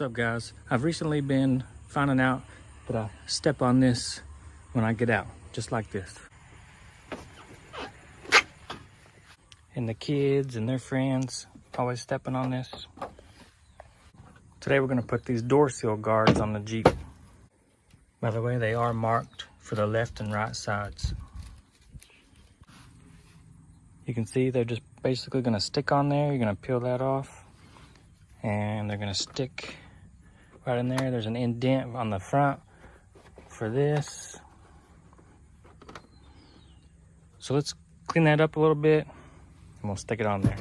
What's up, guys? I've recently been finding out that I step on this when I get out, just like this. And the kids and their friends always stepping on this. Today we're gonna put these door sill guards on the Jeep. By the way, they are marked for the left and right sides. You can see they're just basically gonna stick on there. You're gonna peel that off and they're gonna stick right in there. There's an indent on the front for this. So let's clean that up a little bit and we'll stick it on there.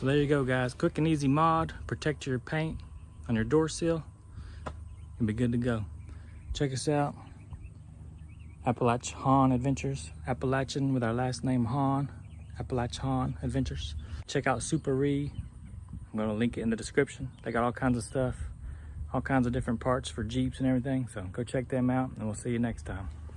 So there you go, guys. Quick and easy mod. Protect your paint on your door sill. You'll be good to go. Check us out. Appalachian Adventures. Appalachian with our last name Han. Appalachian Adventures. Check out SUPAREE. I'm going to link it in the description. They got all kinds of stuff. All kinds of different parts for Jeeps and everything. So go check them out and we'll see you next time.